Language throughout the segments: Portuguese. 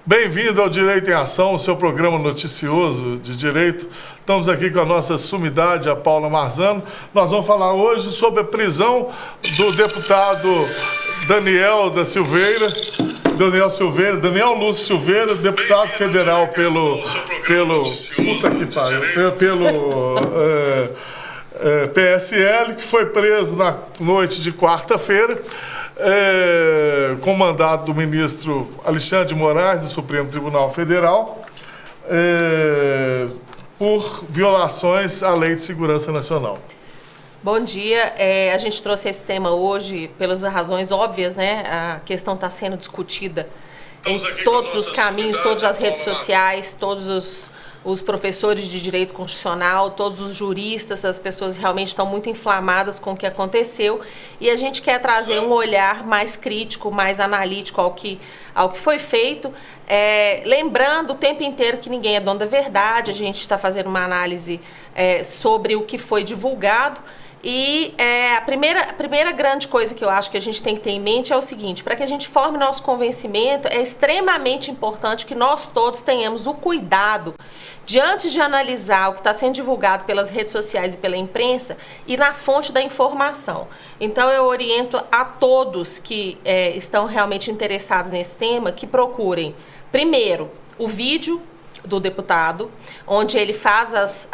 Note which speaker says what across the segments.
Speaker 1: Bem-vindo ao Direito em Ação, o seu programa noticioso de direito. Estamos aqui com a nossa sumidade, a Paula Marzano. Nós vamos falar hoje sobre a prisão do deputado Daniel Lúcio Silveira, deputado federal pelo PSL, que foi preso na noite de quarta-feira, com mandato do ministro Alexandre de Moraes, do Supremo Tribunal Federal, por violações à Lei de Segurança Nacional.
Speaker 2: Bom dia. A gente trouxe esse tema hoje pelas razões óbvias, né? A questão está sendo discutida em todos os caminhos, todas as redes sociais, todos os professores de direito constitucional, todos os juristas, as pessoas realmente estão muito inflamadas com o que aconteceu e a gente quer trazer um olhar mais crítico, mais analítico ao que foi feito, lembrando o tempo inteiro que ninguém é dono da verdade, a gente está fazendo uma análise sobre o que foi divulgado. E a primeira grande coisa que eu acho que a gente tem que ter em mente é o seguinte: para que a gente forme nosso convencimento, é extremamente importante que nós todos tenhamos o cuidado de, antes de analisar o que está sendo divulgado pelas redes sociais e pela imprensa, ir na fonte da informação. Então eu oriento a todos que estão realmente interessados nesse tema que procurem, primeiro, o vídeo do deputado, onde ele faz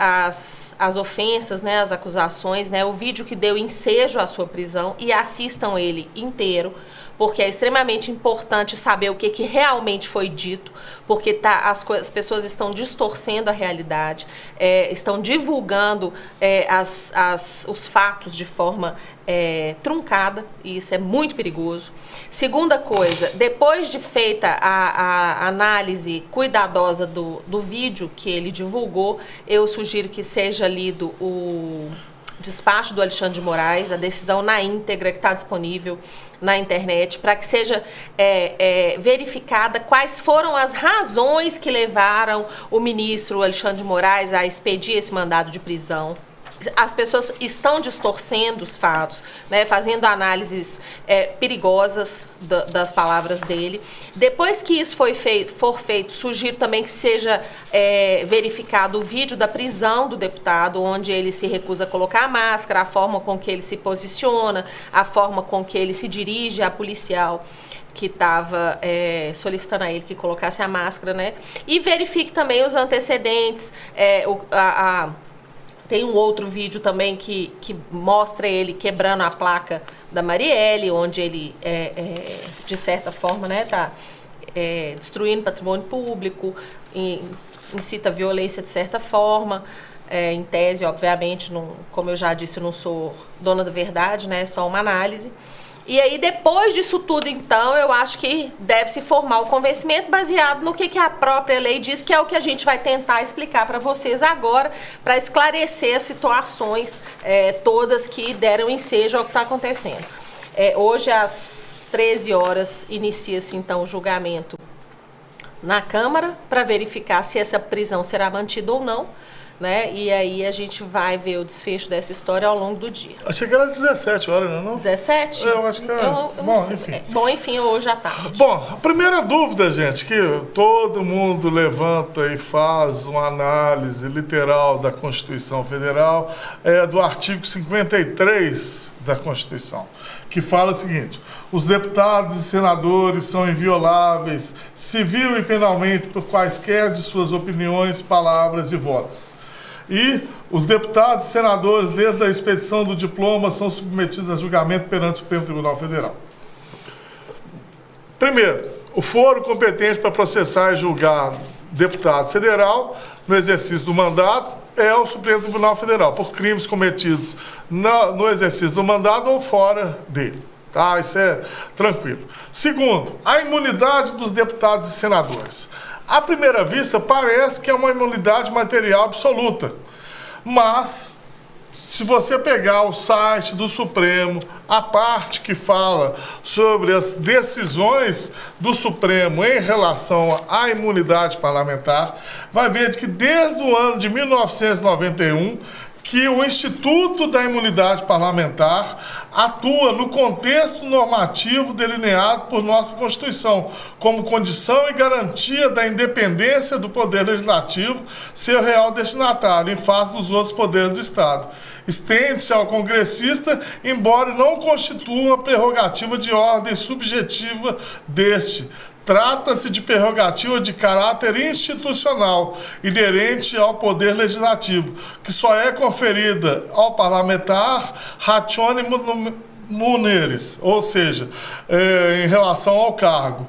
Speaker 2: as ofensas, né, as acusações, né, o vídeo que deu ensejo à sua prisão, e assistam ele inteiro, porque é extremamente importante saber o que realmente foi dito, porque as pessoas estão distorcendo a realidade, estão divulgando os fatos de forma truncada, e isso é muito perigoso. Segunda coisa, depois de feita a análise cuidadosa do vídeo que ele divulgou, eu sugiro que seja lido o despacho do Alexandre de Moraes, a decisão na íntegra que está disponível na internet, para que seja verificada quais foram as razões que levaram o ministro Alexandre de Moraes a expedir esse mandado de prisão. As pessoas estão distorcendo os fatos, né, fazendo análises perigosas das palavras dele. Depois que isso for feito, sugiro também que seja verificado o vídeo da prisão do deputado, onde ele se recusa a colocar a máscara, a forma com que ele se posiciona, a forma com que ele se dirige à policial que estava solicitando a ele que colocasse a máscara, né? E verifique também os antecedentes, tem um outro vídeo também que mostra ele quebrando a placa da Marielle, onde ele, de certa forma, né, tá destruindo patrimônio público, incita violência de certa forma. Em tese, obviamente, como eu já disse, eu não sou dona da verdade, né, é só uma análise. E aí, depois disso tudo, então, eu acho que deve-se formar o convencimento baseado no que a própria lei diz, que é o que a gente vai tentar explicar para vocês agora, para esclarecer as situações todas que deram ensejo ao que está acontecendo. Hoje, às 13 horas, inicia-se, então, o julgamento na Câmara, para verificar se essa prisão será mantida ou não, né? E aí a gente vai ver o desfecho dessa história ao longo do dia.
Speaker 1: Achei que era 17 horas, não é?
Speaker 2: 17?
Speaker 1: Eu acho que era. Enfim.
Speaker 2: Bom, enfim, hoje à tarde.
Speaker 1: Bom, a primeira dúvida, gente, que todo mundo levanta e faz uma análise literal da Constituição Federal, é do artigo 53 da Constituição, que fala o seguinte: os deputados e senadores são invioláveis, civil e penalmente, por quaisquer de suas opiniões, palavras e votos. E os deputados e senadores, desde a expedição do diploma, são submetidos a julgamento perante o Supremo Tribunal Federal. Primeiro, o foro competente para processar e julgar deputado federal no exercício do mandato é o Supremo Tribunal Federal, por crimes cometidos no exercício do mandato ou fora dele. Tá? Isso é tranquilo. Segundo, a imunidade dos deputados e senadores. À primeira vista, parece que é uma imunidade material absoluta. Mas, se você pegar o site do Supremo, a parte que fala sobre as decisões do Supremo em relação à imunidade parlamentar, vai ver que desde o ano de 1991, que o Instituto da Imunidade Parlamentar atua no contexto normativo delineado por nossa Constituição, como condição e garantia da independência do Poder Legislativo, seu real destinatário, em face dos outros poderes do Estado. Estende-se ao congressista, embora não constitua uma prerrogativa de ordem subjetiva deste. Trata-se de prerrogativa de caráter institucional, inerente ao Poder Legislativo, que só é conferida ao parlamentar ratione muneris, ou seja, em relação ao cargo,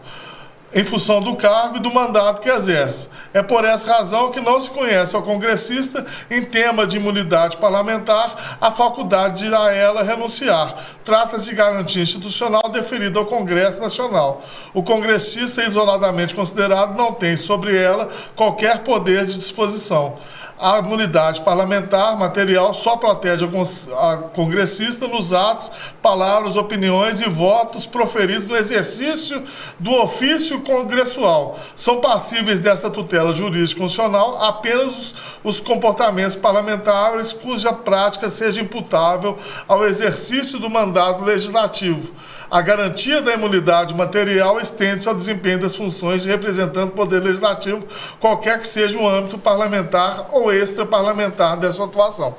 Speaker 1: em função do cargo e do mandato que exerce. É por essa razão que não se conhece ao congressista, em tema de imunidade parlamentar, a faculdade de a ela renunciar. Trata-se de garantia institucional deferida ao Congresso Nacional. O congressista, isoladamente considerado, não tem sobre ela qualquer poder de disposição. A imunidade parlamentar material só protege a congressista nos atos, palavras, opiniões e votos proferidos no exercício do ofício congressual. São passíveis dessa tutela jurídica constitucional apenas os comportamentos parlamentares cuja prática seja imputável ao exercício do mandato legislativo. A garantia da imunidade material estende-se ao desempenho das funções de representante do Poder Legislativo, qualquer que seja o âmbito parlamentar ou extra-parlamentar dessa atuação.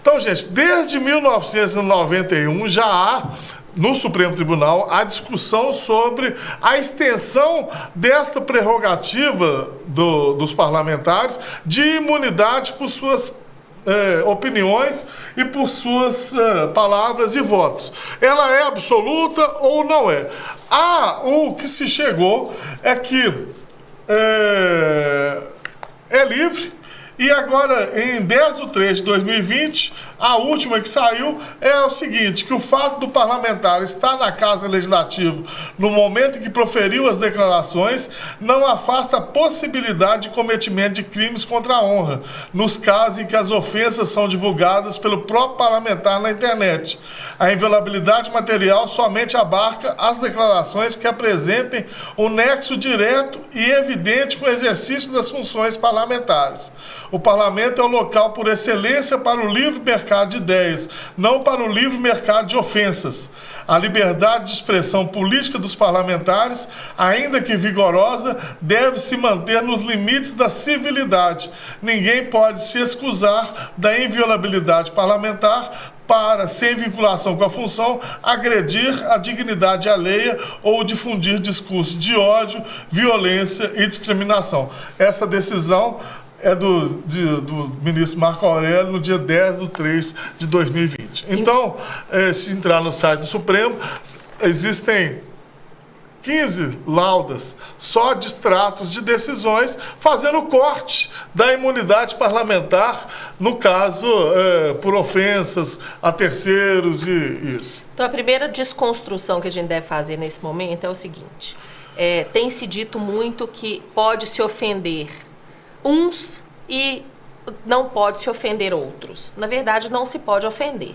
Speaker 1: Então, gente, desde 1991 já há no Supremo Tribunal a discussão sobre a extensão desta prerrogativa dos parlamentares de imunidade por suas opiniões e por suas palavras e votos. Ela é absoluta ou não é? O que se chegou é que é livre. E agora, em 10/3 de 2020, a última que saiu é o seguinte, que o fato do parlamentar estar na Casa Legislativa no momento em que proferiu as declarações não afasta a possibilidade de cometimento de crimes contra a honra, nos casos em que as ofensas são divulgadas pelo próprio parlamentar na internet. A inviolabilidade material somente abarca as declarações que apresentem um nexo direto e evidente com o exercício das funções parlamentares. O parlamento é o local por excelência para o livre mercado de ideias, não para o livre mercado de ofensas. A liberdade de expressão política dos parlamentares, ainda que vigorosa, deve se manter nos limites da civilidade. Ninguém pode se excusar da inviolabilidade parlamentar para, sem vinculação com a função, agredir a dignidade alheia ou difundir discursos de ódio, violência e discriminação. Essa decisão é do ministro Marco Aurélio no dia 10/3 de 2020. Então, se entrar no site do Supremo, existem 15 laudas só de extratos de decisões fazendo corte da imunidade parlamentar, no caso, por ofensas a terceiros e isso.
Speaker 2: Então, a primeira desconstrução que a gente deve fazer nesse momento é o seguinte. Tem se dito muito que pode se ofender uns e não pode se ofender outros. Na verdade, não se pode ofender,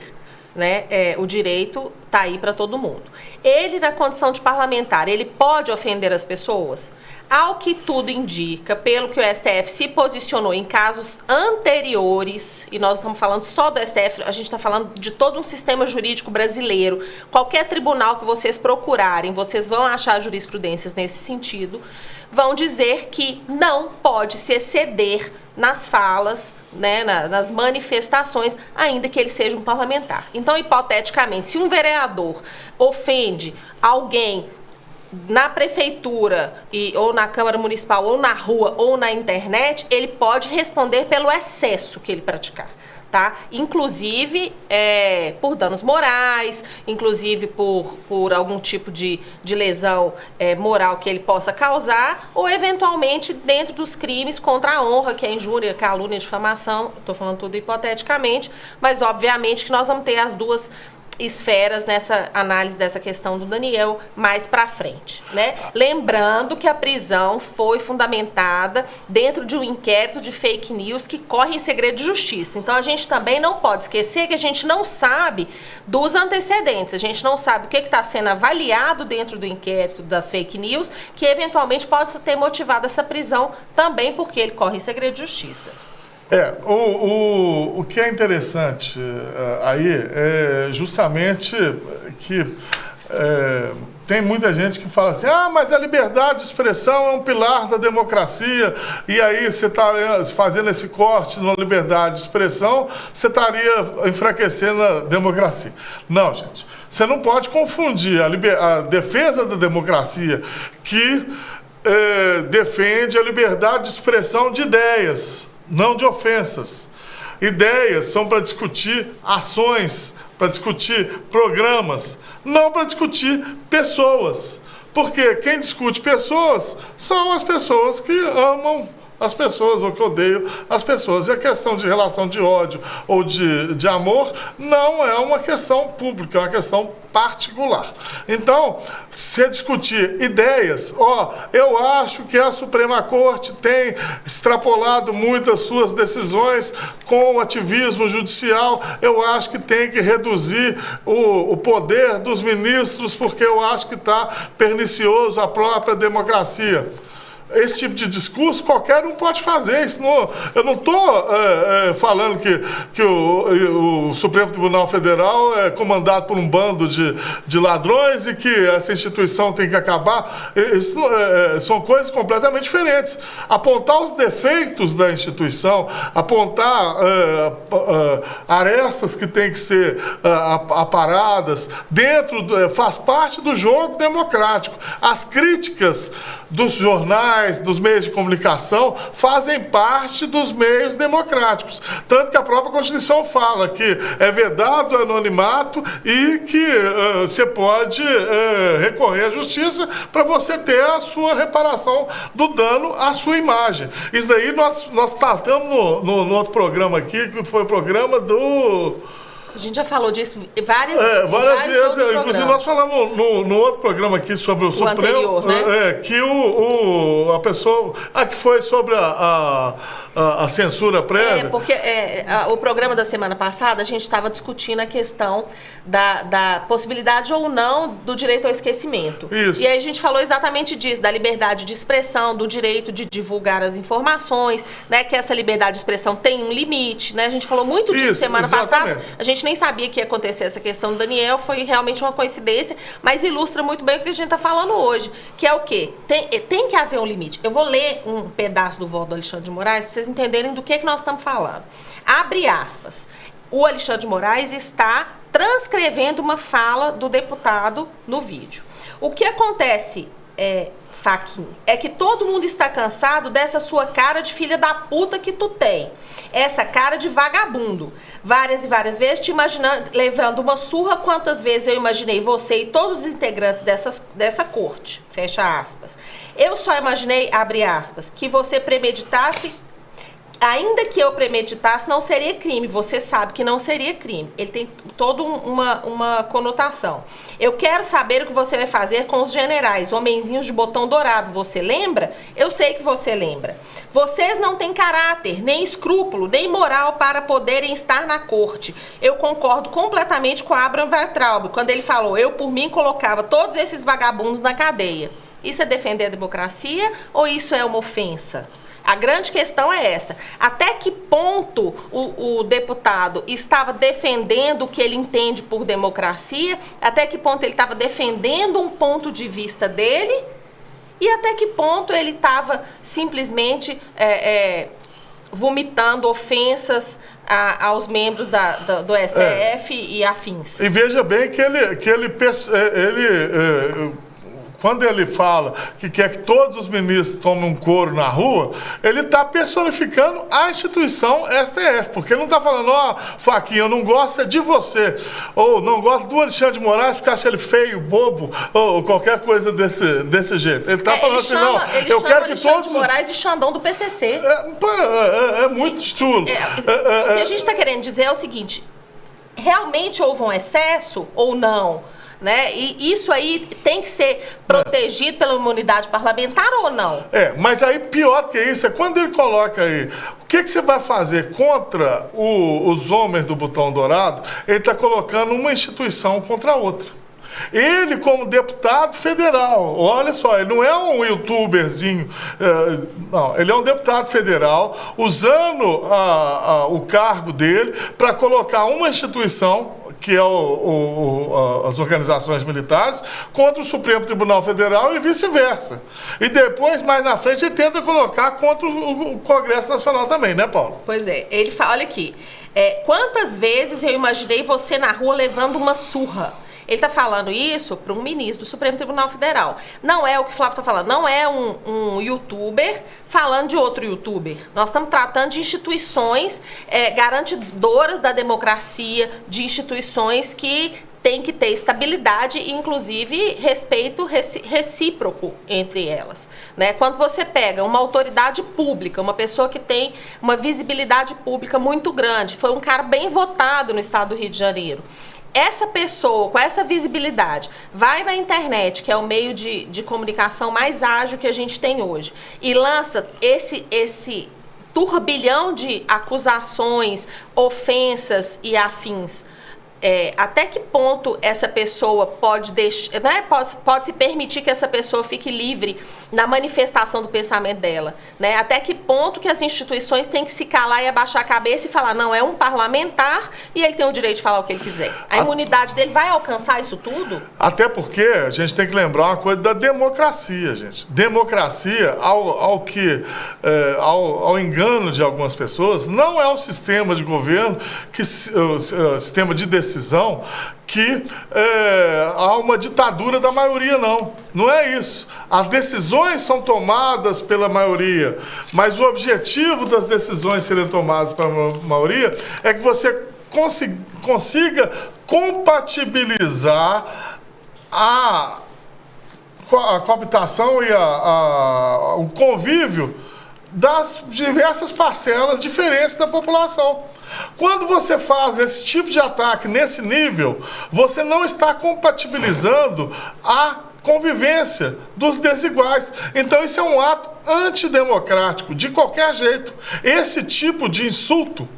Speaker 2: né? O direito está aí para todo mundo. Ele, na condição de parlamentar, ele pode ofender as pessoas? Ao que tudo indica, pelo que o STF se posicionou em casos anteriores, e nós estamos falando só do STF, a gente está falando de todo um sistema jurídico brasileiro. Qualquer tribunal que vocês procurarem, vocês vão achar jurisprudências nesse sentido, vão dizer que não pode se exceder nas falas, né, nas manifestações, ainda que ele seja um parlamentar. Então, hipoteticamente, se um vereador ofende alguém na prefeitura, ou na Câmara Municipal, ou na rua, ou na internet, ele pode responder pelo excesso que ele praticar. Tá? Inclusive por danos morais, inclusive por algum tipo de lesão moral que ele possa causar, ou eventualmente dentro dos crimes contra a honra, que é injúria, calúnia, difamação. Estou falando tudo hipoteticamente, mas obviamente que nós vamos ter as duas esferas nessa análise dessa questão do Daniel mais para frente, né? Lembrando que a prisão foi fundamentada dentro de um inquérito de fake news que corre em segredo de justiça. Então a gente também não pode esquecer que a gente não sabe dos antecedentes, a gente não sabe o que está sendo avaliado dentro do inquérito das fake news, que eventualmente pode ter motivado essa prisão também porque ele corre em segredo de justiça.
Speaker 1: O que é interessante aí é justamente tem muita gente que fala assim, mas a liberdade de expressão é um pilar da democracia, e aí você está fazendo esse corte na liberdade de expressão, você estaria enfraquecendo a democracia. Não, gente, você não pode confundir a defesa da democracia, que defende a liberdade de expressão de ideias, não de ofensas. Ideias são para discutir ações, para discutir programas, não para discutir pessoas. Porque quem discute pessoas são as pessoas que amam as pessoas ou que odeiam as pessoas. E a questão de relação de ódio ou de amor não é uma questão pública, é uma questão particular. Então, se discutir ideias, eu acho que a Suprema Corte tem extrapolado muitas suas decisões com o ativismo judicial, eu acho que tem que reduzir o poder dos ministros, porque eu acho que está pernicioso à própria democracia. Esse tipo de discurso qualquer um pode fazer. Isso não, eu não estou falando que o Supremo Tribunal Federal é comandado por um bando de ladrões e que essa instituição tem que acabar. Isso, são coisas completamente diferentes. Apontar os defeitos da instituição, apontar arestas que têm que ser aparadas, faz parte do jogo democrático. As críticas dos jornais, dos meios de comunicação, fazem parte dos meios democráticos. Tanto que a própria Constituição fala que é vedado o anonimato e que você pode recorrer à justiça para você ter a sua reparação do dano à sua imagem. Isso daí nós tratamos no outro programa aqui, que foi o programa do...
Speaker 2: A gente já falou disso várias
Speaker 1: vezes. Inclusive, nós falamos no outro programa aqui sobre o Supremo,
Speaker 2: anterior, né?
Speaker 1: Que a pessoa... que foi sobre a censura prévia.
Speaker 2: Porque o programa da semana passada, a gente estava discutindo a questão da possibilidade ou não do direito ao esquecimento.
Speaker 1: Isso.
Speaker 2: E aí a gente falou exatamente disso, da liberdade de expressão, do direito de divulgar as informações, né? Que essa liberdade de expressão tem um limite, né? A gente falou muito disso semana passada. A gente nem sabia que ia acontecer essa questão do Daniel, foi realmente uma coincidência, mas ilustra muito bem o que a gente está falando hoje, que é o quê? Tem que haver um limite. Eu vou ler um pedaço do voto do Alexandre de Moraes para vocês entenderem do que nós estamos falando. Abre aspas. O Alexandre de Moraes está transcrevendo uma fala do deputado no vídeo. O que acontece, Fachin, é que todo mundo está cansado dessa sua cara de filha da puta que tu tem. Essa cara de vagabundo. Várias e várias vezes te imaginando levando uma surra, quantas vezes eu imaginei você e todos os integrantes dessa corte. Fecha aspas. Eu só imaginei, abre aspas, que você premeditasse. Ainda que eu premeditasse, não seria crime. Você sabe que não seria crime. Ele tem toda uma conotação. Eu quero saber o que você vai fazer com os generais, homenzinhos de botão dourado. Você lembra? Eu sei que você lembra. Vocês não têm caráter, nem escrúpulo, nem moral para poderem estar na corte. Eu concordo completamente com Abraham Weintraub, quando ele falou, eu por mim colocava todos esses vagabundos na cadeia. Isso é defender a democracia ou isso é uma ofensa? A grande questão é essa. Até que ponto o deputado estava defendendo o que ele entende por democracia? Até que ponto ele estava defendendo um ponto de vista dele? E até que ponto ele estava simplesmente vomitando ofensas aos membros do STF e afins?
Speaker 1: E veja bem que ele quando ele fala que quer que todos os ministros tomem um couro na rua, ele está personificando a instituição STF, porque ele não está falando, Fachin, eu não gosto de você, ou não gosto do Alexandre de Moraes porque acha ele feio, bobo, ou qualquer coisa desse jeito. Ele está falando assim, não, eu quero que
Speaker 2: Alexandre de Moraes de Xandão do PCC.
Speaker 1: É muito estudo.
Speaker 2: O que a gente está querendo dizer é o seguinte, realmente houve um excesso ou não? Né? E isso aí tem que ser protegido pela imunidade parlamentar ou não?
Speaker 1: Mas aí pior que isso é quando ele coloca aí, o que você vai fazer contra os homens do botão dourado? Ele está colocando uma instituição contra a outra. Ele, como deputado federal, olha só, ele não é um youtuberzinho, não, ele é um deputado federal usando o cargo dele para colocar uma instituição, que é as organizações militares, contra o Supremo Tribunal Federal e vice-versa. E depois, mais na frente, ele tenta colocar contra o Congresso Nacional também, né, Paulo?
Speaker 2: Pois é, ele fala, olha aqui, quantas vezes eu imaginei você na rua levando uma surra? Ele está falando isso para um ministro do Supremo Tribunal Federal. Não é o que o Flávio está falando, não é um youtuber falando de outro youtuber. Nós estamos tratando de instituições garantidoras da democracia, de instituições que têm que ter estabilidade e, inclusive, respeito recíproco entre elas. Né? Quando você pega uma autoridade pública, uma pessoa que tem uma visibilidade pública muito grande, foi um cara bem votado no estado do Rio de Janeiro, essa pessoa, com essa visibilidade, vai na internet, que é o meio de comunicação mais ágil que a gente tem hoje, e lança esse turbilhão de acusações, ofensas e afins. Até que ponto essa pessoa pode deixar, né, pode se permitir que essa pessoa fique livre na manifestação do pensamento dela, né? Até que ponto que as instituições têm que se calar e abaixar a cabeça e falar, não, é um parlamentar e ele tem o direito de falar o que ele quiser. A imunidade dele vai alcançar isso tudo?
Speaker 1: Até porque a gente tem que lembrar uma coisa da democracia, gente. Democracia, ao engano de algumas pessoas, não é o sistema de governo, o sistema de decisão, que há uma ditadura da maioria, não. Não é isso. As decisões são tomadas pela maioria, mas o objetivo das decisões serem tomadas pela maioria é que você consiga compatibilizar a coabitação e o convívio das diversas parcelas diferentes da população. Quando você faz esse tipo de ataque nesse nível, você não está compatibilizando a convivência dos desiguais. Então isso é um ato antidemocrático, de qualquer jeito. Esse tipo de insulto,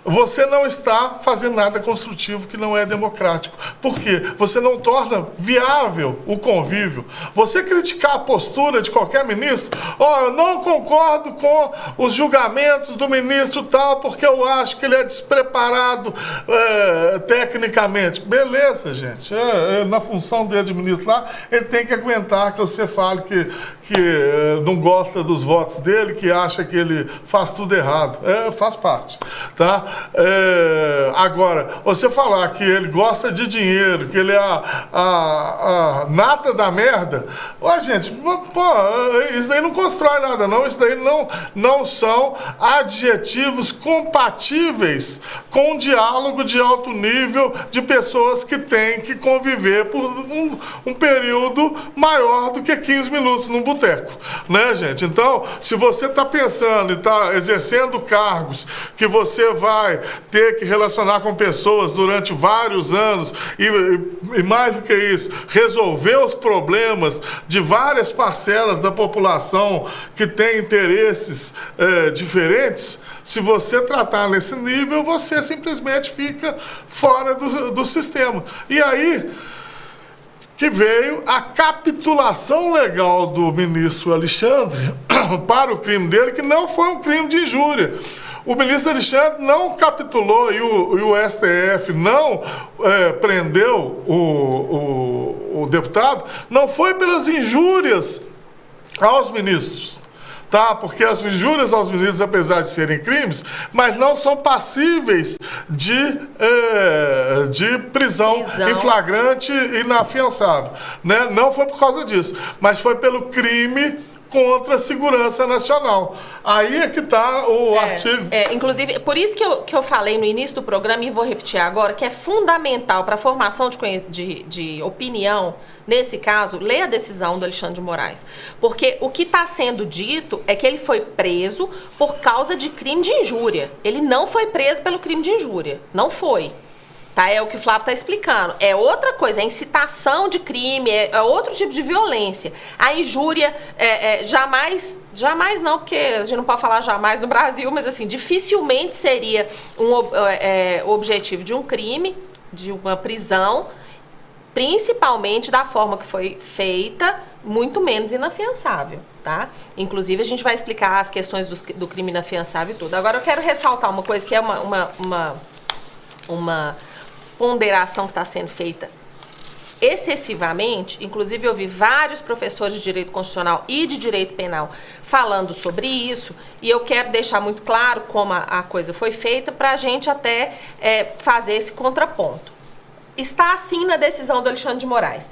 Speaker 1: você não está fazendo nada construtivo que não é democrático. Por quê? Você não torna viável o convívio. Você criticar a postura de qualquer ministro, eu não concordo com os julgamentos do ministro tal, porque eu acho que ele é despreparado tecnicamente. Beleza, gente. Na função dele de ministro lá, ele tem que aguentar que você fale que não gosta dos votos dele, que acha que ele faz tudo errado. Faz parte, tá? Agora, você falar que ele gosta de dinheiro, que ele é a nata da merda, gente, isso daí não constrói nada, não. Isso daí não são adjetivos compatíveis com um diálogo de alto nível de pessoas que têm que conviver por um período maior do que 15 minutos num boteco, né, gente? Então, se você está pensando e está exercendo cargos que você vai ter que relacionar com pessoas durante vários anos e mais do que isso, resolver os problemas de várias parcelas da população que tem interesses diferentes, se você tratar nesse nível, você simplesmente fica fora do sistema. E aí que veio a capitulação legal do ministro Alexandre para o crime dele, que não foi um crime de injúria. O ministro Alexandre não capitulou e o STF não prendeu o deputado, não foi pelas injúrias aos ministros, tá? Porque as injúrias aos ministros, apesar de serem crimes, mas não são passíveis de prisão em flagrante e inafiançável, né? Não foi por causa disso, mas foi pelo crime contra a segurança nacional. Aí é que está o artigo.
Speaker 2: Inclusive, por isso que eu falei no início do programa, e vou repetir agora, que é fundamental para a formação de opinião, nesse caso, ler a decisão do Alexandre de Moraes. Porque o que está sendo dito é que ele foi preso por causa de crime de injúria. Ele não foi preso pelo crime de injúria. Não foi. Tá? É o que o Flávio está explicando. É outra coisa, é incitação de crime, é outro tipo de violência. A injúria, jamais não, porque a gente não pode falar jamais no Brasil, mas assim, dificilmente seria o objetivo de um crime, de uma prisão, principalmente da forma que foi feita, muito menos inafiançável, tá? Inclusive, a gente vai explicar as questões do crime inafiançável e tudo. Agora, eu quero ressaltar uma coisa que é uma ponderação que está sendo feita excessivamente. Inclusive, eu vi vários professores de direito constitucional e de direito penal falando sobre isso, e eu quero deixar muito claro como a coisa foi feita para a gente até fazer esse contraponto. Está assim na decisão do Alexandre de Moraes.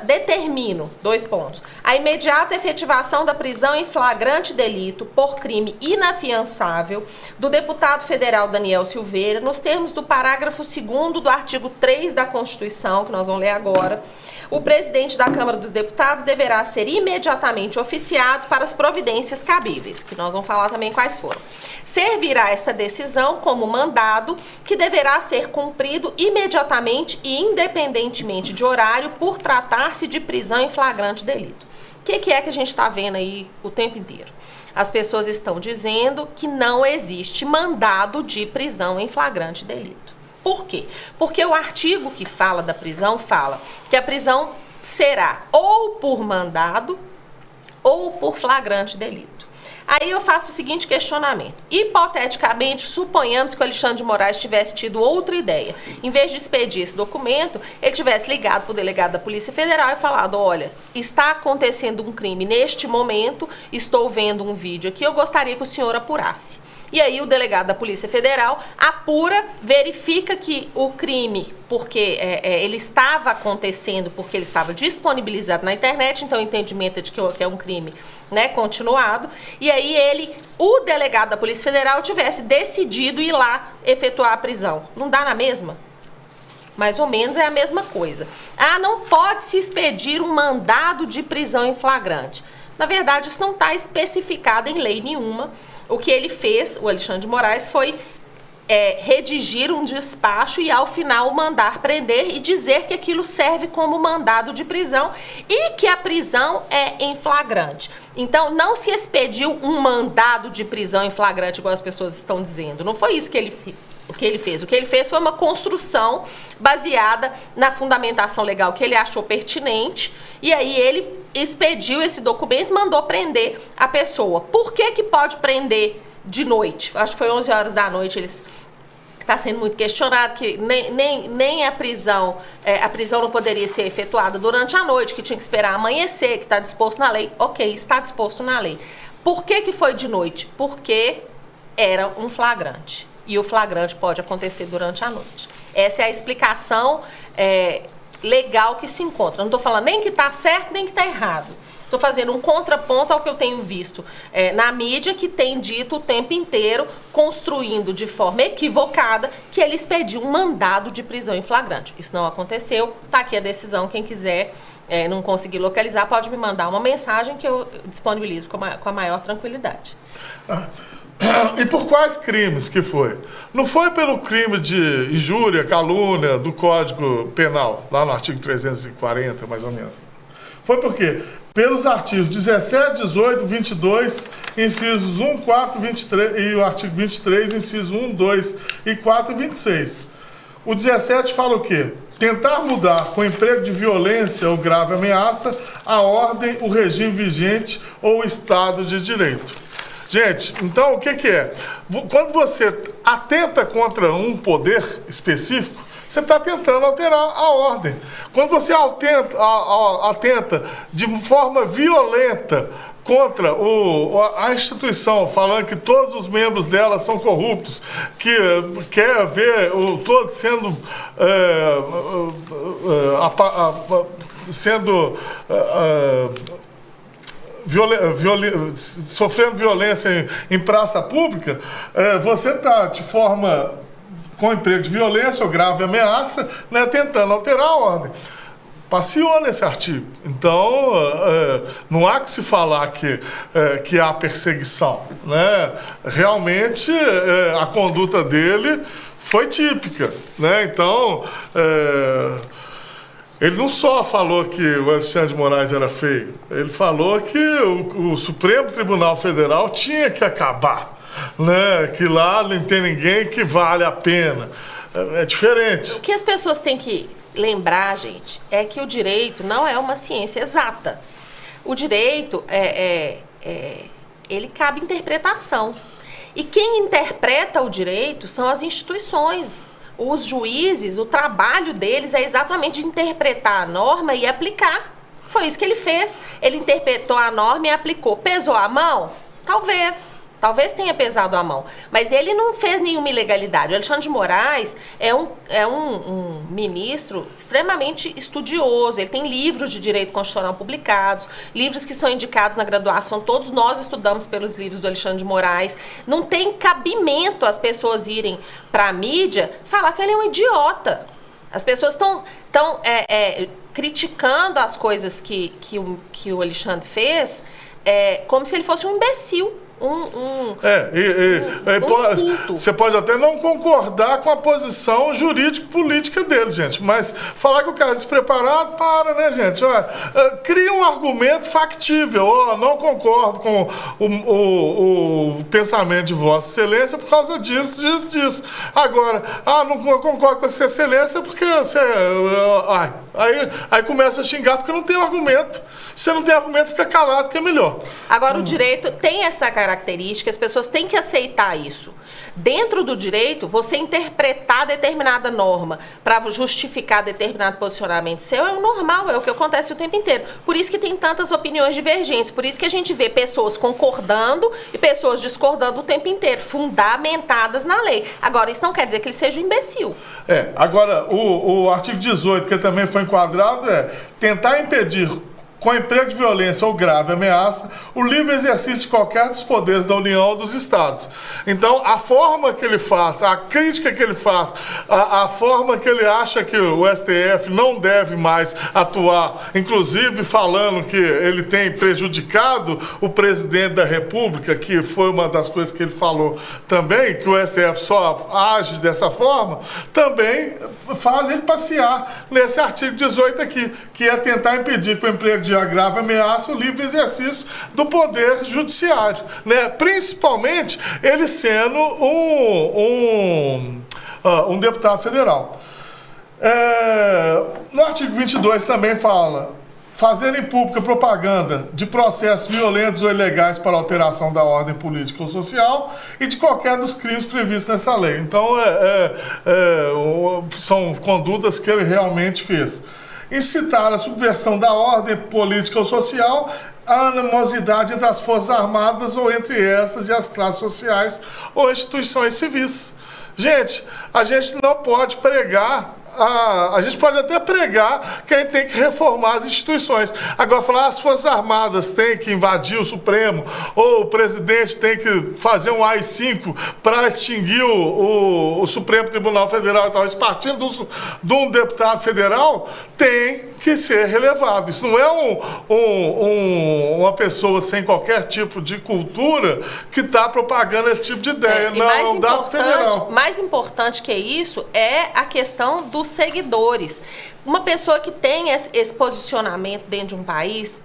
Speaker 2: Determino, 2 pontos, a imediata efetivação da prisão em flagrante delito por crime inafiançável do deputado federal Daniel Silveira, nos termos do parágrafo 2º do artigo 3 da Constituição, que nós vamos ler agora. O presidente da Câmara dos Deputados deverá ser imediatamente oficiado para as providências cabíveis, que nós vamos falar também quais foram. Servirá esta decisão como mandado que deverá ser cumprido imediatamente e independentemente de horário por tratar-se de prisão em flagrante delito. O que é que a gente está vendo aí o tempo inteiro? As pessoas estão dizendo que não existe mandado de prisão em flagrante delito. Por quê? Porque o artigo que fala da prisão fala que a prisão será ou por mandado ou por flagrante delito. Aí eu faço o seguinte questionamento. Hipoteticamente, suponhamos que o Alexandre de Moraes tivesse tido outra ideia. Em vez de expedir esse documento, ele tivesse ligado para o delegado da Polícia Federal e falado: olha, está acontecendo um crime neste momento, estou vendo um vídeo aqui, eu gostaria que o senhor apurasse. E aí o delegado da Polícia Federal apura, verifica que o crime, porque ele estava acontecendo, porque ele estava disponibilizado na internet, então o entendimento é de que é um crime, né, continuado, e aí o delegado da Polícia Federal tivesse decidido ir lá efetuar a prisão. Não dá na mesma? Mais ou menos é a mesma coisa. Ah, não pode se expedir um mandado de prisão em flagrante. Na verdade, isso não está especificado em lei nenhuma. O que ele fez, o Alexandre de Moraes, foi redigir um despacho e, ao final, mandar prender e dizer que aquilo serve como mandado de prisão e que a prisão é em flagrante. Então, não se expediu um mandado de prisão em flagrante, igual as pessoas estão dizendo. Não foi isso que ele fez. O que ele fez foi uma construção baseada na fundamentação legal que ele achou pertinente, e aí ele expediu esse documento e mandou prender a pessoa. Por que pode prender de noite? Acho que foi 11 horas da noite, está sendo muito questionado que nem a prisão não poderia ser efetuada durante a noite, que tinha que esperar amanhecer, que está disposto na lei. Ok, está disposto na lei. Por que foi de noite? Porque era um flagrante. E o flagrante pode acontecer durante a noite. Essa é a explicação legal que se encontra. Não estou falando nem que está certo, nem que está errado. Estou fazendo um contraponto ao que eu tenho visto na mídia, que tem dito o tempo inteiro, construindo de forma equivocada, que ele expediu um mandado de prisão em flagrante. Isso não aconteceu. Está aqui a decisão. Quem quiser não conseguir localizar, pode me mandar uma mensagem que eu disponibilizo com a maior tranquilidade.
Speaker 1: E por quais crimes que foi? Não foi pelo crime de injúria, calúnia do Código Penal, lá no artigo 340, mais ou menos. Foi por quê? Pelos artigos 17, 18, 22, incisos 1, 4, 23, e o artigo 23, incisos 1, 2 e 4 e 26. O 17 fala o quê? Tentar mudar com emprego de violência ou grave ameaça a ordem, o regime vigente ou o Estado de Direito. Gente, então o que é? Quando você atenta contra um poder específico, você está tentando alterar a ordem. Quando você atenta de forma violenta contra a instituição, falando que todos os membros dela são corruptos, que quer ver todos sendo sofrendo violência em praça pública, você está de forma com emprego de violência ou grave ameaça, né, tentando alterar a ordem. Passeou nesse artigo. Então, não há que se falar que há perseguição, né? Realmente, a conduta dele foi típica, né? Então, ele não só falou que o Alexandre de Moraes era feio, ele falou que o Supremo Tribunal Federal tinha que acabar, né? Que lá não tem ninguém que vale a pena. É diferente.
Speaker 2: O que as pessoas têm que lembrar, gente, é que o direito não é uma ciência exata. O direito, ele cabe interpretação. E quem interpreta o direito são as instituições. Os juízes, o trabalho deles é exatamente de interpretar a norma e aplicar. Foi isso que ele fez. Ele interpretou a norma e aplicou. Pesou a mão? Talvez tenha pesado a mão, mas ele não fez nenhuma ilegalidade. O Alexandre de Moraes é um ministro extremamente estudioso, ele tem livros de direito constitucional publicados, livros que são indicados na graduação, todos nós estudamos pelos livros do Alexandre de Moraes. Não tem cabimento as pessoas irem para a mídia falar que ele é um idiota. As pessoas estão criticando as coisas que o Alexandre fez como se ele fosse um imbecil.
Speaker 1: Você pode até não concordar com a posição jurídico-política dele, gente, mas falar que o cara é despreparado, né, gente? Cria um argumento factível. Não concordo com o pensamento de Vossa Excelência por causa disso. Agora, não concordo com Vossa Excelência porque você... Aí começa a xingar porque não tem argumento. Se você não tem argumento, fica calado, que é melhor.
Speaker 2: Agora, o direito tem essa característica, as pessoas têm que aceitar isso. Dentro do direito, você interpretar determinada norma para justificar determinado posicionamento seu é o normal, é o que acontece o tempo inteiro. Por isso que tem tantas opiniões divergentes, por isso que a gente vê pessoas concordando e pessoas discordando o tempo inteiro, fundamentadas na lei. Agora, isso não quer dizer que ele seja um imbecil.
Speaker 1: Agora, o artigo 18, que também foi enquadrado, tentar impedir com emprego de violência ou grave ameaça, o livre exercício de qualquer dos poderes da União ou dos Estados. Então, a forma que ele faz, a crítica que ele faz, a forma que ele acha que o STF não deve mais atuar, inclusive falando que ele tem prejudicado o presidente da República, que foi uma das coisas que ele falou também, que o STF só age dessa forma, também faz ele passear nesse artigo 18 aqui, que é tentar impedir que o emprego de grave ameaça o livre exercício do poder judiciário, né? Principalmente ele sendo um deputado federal. No artigo 22 também fala: fazer em pública propaganda de processos violentos ou ilegais para alteração da ordem política ou social e de qualquer dos crimes previstos nessa lei. Então, são condutas que ele realmente fez. Incitar a subversão da ordem política ou social, a animosidade entre as Forças Armadas ou entre essas e as classes sociais ou instituições civis. Gente, a gente não pode pregar... A gente pode até pregar que a gente tem que reformar as instituições. Agora, falar as Forças Armadas têm que invadir o Supremo, ou o presidente tem que fazer um AI-5 para extinguir o Supremo Tribunal Federal e tal, isso partindo de um deputado federal, tem que ser relevado. Isso não é uma pessoa sem qualquer tipo de cultura que está propagando esse tipo de ideia. Não, é um dado federal.
Speaker 2: Mais importante que isso é a questão dos seguidores. Uma pessoa que tem esse posicionamento dentro de um país,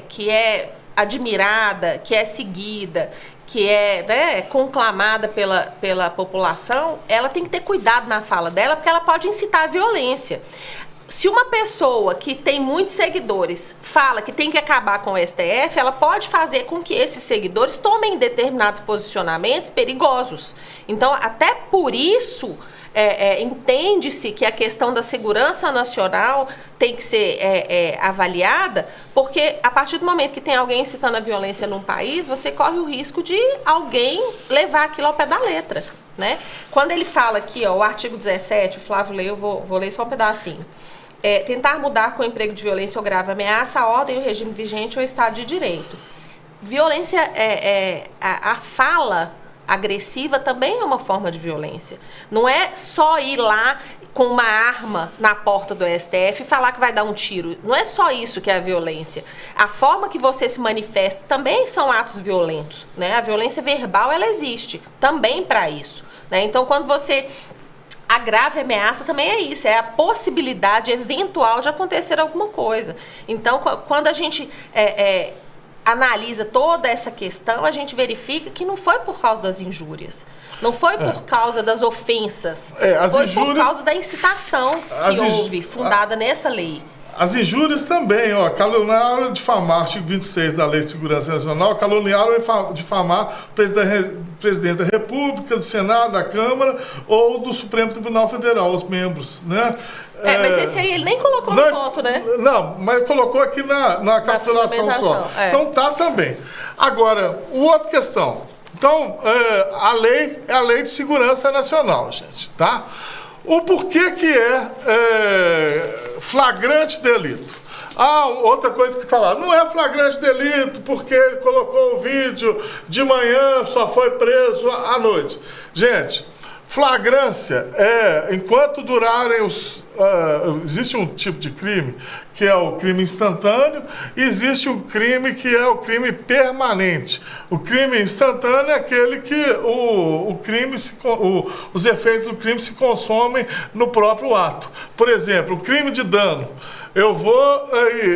Speaker 2: que é admirada, que é seguida, que é conclamada pela população, ela tem que ter cuidado na fala dela, porque ela pode incitar a violência. Se uma pessoa que tem muitos seguidores fala que tem que acabar com o STF, ela pode fazer com que esses seguidores tomem determinados posicionamentos perigosos. Então, até por isso... entende-se que a questão da segurança nacional tem que ser avaliada, porque a partir do momento que tem alguém incitando a violência num país, você corre o risco de alguém levar aquilo ao pé da letra, né? Quando ele fala aqui, o artigo 17, o Flávio leu, eu vou ler só um pedacinho. Tentar mudar com emprego de violência ou grave ameaça a ordem e o regime vigente ou estado de direito. Violência, a fala agressiva também é uma forma de violência. Não é só ir lá com uma arma na porta do STF e falar que vai dar um tiro. Não é só isso que é a violência. A forma que você se manifesta também são atos violentos, né? A violência verbal, ela existe também para isso, né? Então, quando você... A grave ameaça também é isso, é a possibilidade eventual de acontecer alguma coisa. Então, quando a gente... analisa toda essa questão, a gente verifica que não foi por causa das injúrias, não foi por causa das ofensas, foi por causa da incitação que houve, fundada nessa lei.
Speaker 1: As injúrias também, caluniar, difamar, artigo 26 da Lei de Segurança Nacional, caluniar ou difamar o presidente da República, do Senado, da Câmara ou do Supremo Tribunal Federal, os membros, né?
Speaker 2: Mas esse aí ele nem colocou no voto, né?
Speaker 1: Não, mas colocou aqui na capitulação só. Então tá também. Agora, outra questão. Então, a lei é a Lei de Segurança Nacional, gente, tá? O porquê que é flagrante delito? Outra coisa que falar, não é flagrante delito porque ele colocou o vídeo de manhã, só foi preso à noite. Gente, flagrância enquanto durarem existe um tipo de crime que é o crime instantâneo, e existe um crime que é o crime permanente. O crime instantâneo é aquele que os efeitos do crime se consomem no próprio ato. Por exemplo, o crime de dano. Eu vou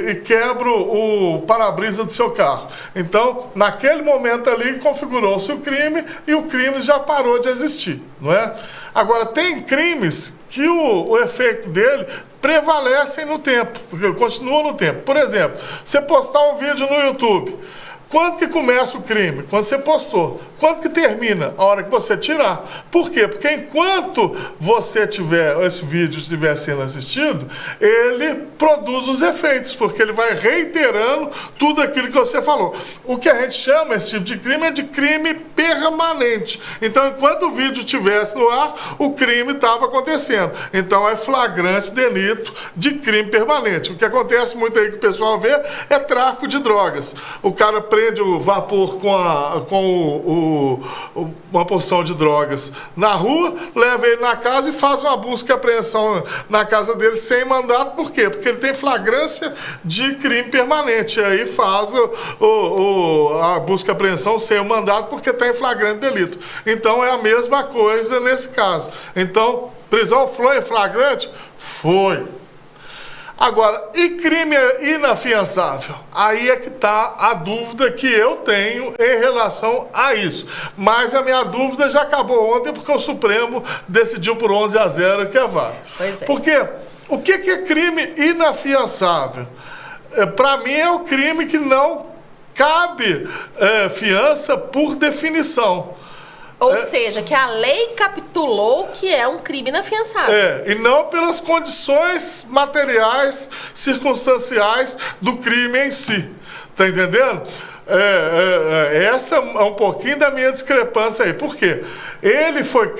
Speaker 1: e quebro o para-brisa do seu carro. Então, naquele momento ali, configurou-se o crime e o crime já parou de existir, não é? Agora, tem crimes que o efeito dele prevalecem no tempo, porque continua no tempo. Por exemplo, você postar um vídeo no YouTube, quando que começa o crime? Quando você postou. Quando que termina? A hora que você tirar. Por quê? Porque enquanto esse vídeo estiver sendo assistido, ele produz os efeitos, porque ele vai reiterando tudo aquilo que você falou. O que a gente chama esse tipo de crime é de crime permanente. Então, enquanto o vídeo estivesse no ar, o crime estava acontecendo. Então, é flagrante delito de crime permanente. O que acontece muito aí que o pessoal vê é tráfico de drogas. O cara prende o vapor com uma porção de drogas na rua, leva ele na casa e faz uma busca e apreensão na casa dele sem mandato. Por quê? Porque ele tem flagrância de crime permanente. E aí faz a busca e apreensão sem o mandato porque está em flagrante delito. Então é a mesma coisa nesse caso. Então, prisão foi em flagrante? Foi. Agora, e crime inafiançável? Aí é que está a dúvida que eu tenho em relação a isso. Mas a minha dúvida já acabou ontem porque o Supremo decidiu por 11-0 que é válido.
Speaker 2: Pois é.
Speaker 1: Porque o que é crime inafiançável? Para mim é o crime que não cabe fiança por definição.
Speaker 2: Ou seja, que a lei capitulou que é um crime inafiançável.
Speaker 1: E não pelas condições materiais, circunstanciais do crime em si. Tá entendendo? Essa é um pouquinho da minha discrepância aí. Por quê? Ele foi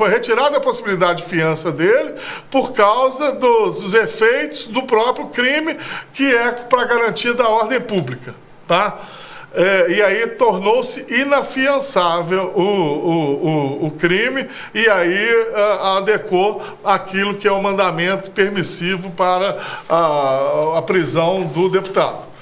Speaker 1: retirada a possibilidade de fiança dele por causa dos efeitos do próprio crime, que é para garantia da ordem pública, tá? E aí tornou-se inafiançável o crime, e aí adequou aquilo que é o mandamento permissivo para a prisão do deputado.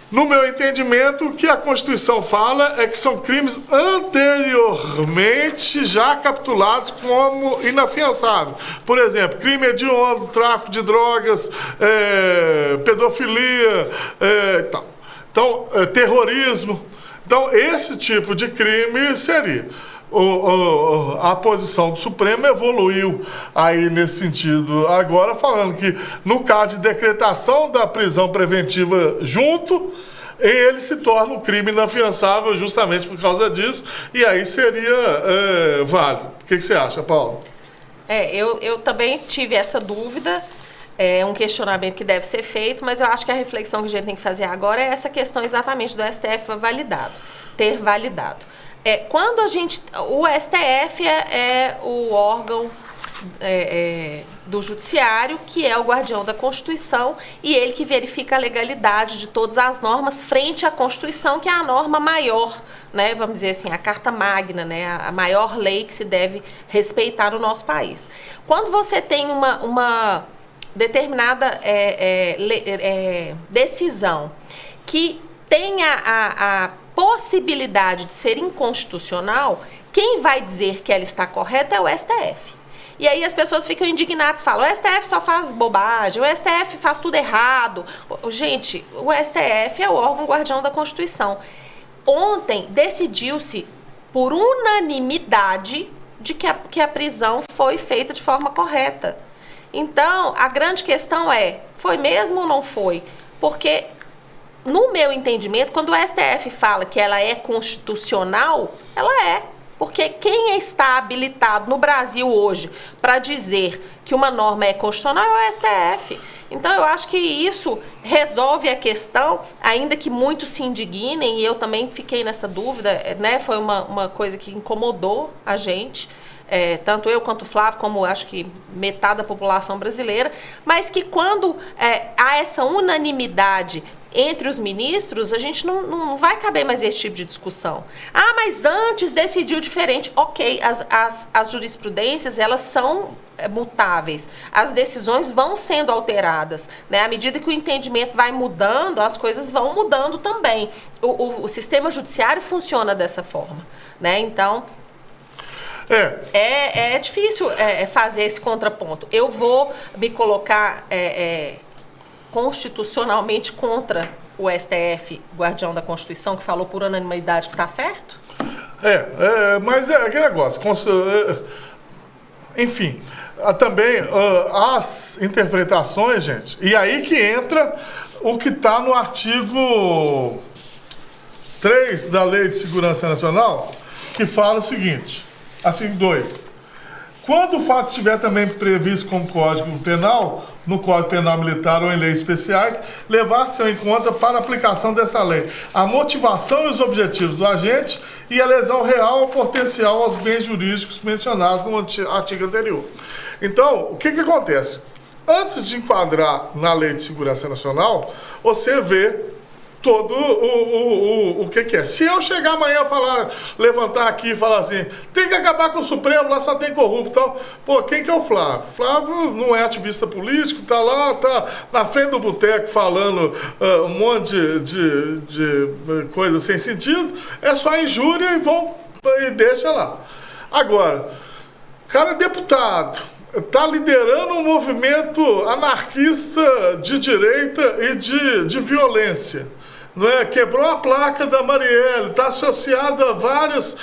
Speaker 1: No meu entendimento, o que a Constituição fala é que são crimes anteriormente já capitulados como inafiançáveis. Por exemplo, crime hediondo, tráfico de drogas, pedofilia e tal. Então, terrorismo. Então, esse tipo de crime seria. A posição do Supremo evoluiu aí nesse sentido. Agora, falando que no caso de decretação da prisão preventiva junto, ele se torna um crime inafiançável justamente por causa disso, e aí seria válido. O que você acha, Paulo?
Speaker 2: Eu também tive essa dúvida. É um questionamento que deve ser feito, mas eu acho que a reflexão que a gente tem que fazer agora é essa questão exatamente do STF ter validado. Quando o STF é o órgão do judiciário, que é o guardião da Constituição, e ele que verifica a legalidade de todas as normas frente à Constituição, que é a norma maior, né, vamos dizer assim, a carta magna, né, a maior lei que se deve respeitar no nosso país. Quando você tem uma determinada decisão que tenha a possibilidade de ser inconstitucional, quem vai dizer que ela está correta é o STF. E aí as pessoas ficam indignadas, falam, o STF só faz bobagem, o STF faz tudo errado. Gente, o STF é o órgão guardião da Constituição. Ontem decidiu-se por unanimidade de que a prisão foi feita de forma correta. Então, a grande questão é, foi mesmo ou não foi? Porque, no meu entendimento, quando o STF fala que ela é constitucional, ela é. Porque quem está habilitado no Brasil hoje para dizer que uma norma é constitucional é o STF. Então, eu acho que isso resolve a questão, ainda que muitos se indignem, e eu também fiquei nessa dúvida, né? Foi uma coisa que incomodou a gente, tanto eu quanto o Flávio, como acho que metade da população brasileira, mas que quando há essa unanimidade entre os ministros, a gente não vai caber mais esse tipo de discussão. Ah, mas antes decidiu diferente. Ok, as jurisprudências, elas são mutáveis. As decisões vão sendo alteradas, né? À medida que o entendimento vai mudando, as coisas vão mudando também. O sistema judiciário funciona dessa forma, né? Então, é difícil fazer esse contraponto. Eu vou me colocar constitucionalmente contra o STF, guardião da Constituição, que falou por unanimidade que está certo?
Speaker 1: Mas é aquele negócio. Enfim, também as interpretações, gente, e aí que entra o que está no artigo 3 da Lei de Segurança Nacional, que fala o seguinte, artigo 2. Quando o fato estiver também previsto como Código Penal, no Código Penal Militar ou em leis especiais, levar-se em conta para a aplicação dessa lei a motivação e os objetivos do agente e a lesão real ou potencial aos bens jurídicos mencionados no artigo anterior. Então, o que acontece? Antes de enquadrar na Lei de Segurança Nacional, você vê todo o que é. Se eu chegar amanhã levantar aqui e falar assim, tem que acabar com o Supremo, lá só tem corrupto e tal. Pô, quem que é o Flávio? Flávio não é ativista político, tá lá, tá na frente do boteco falando um monte de coisa sem sentido, é só injúria e deixa lá. Agora, cara é deputado, está liderando um movimento anarquista de direita e de violência. Não é? Quebrou a placa da Marielle, está associado a vários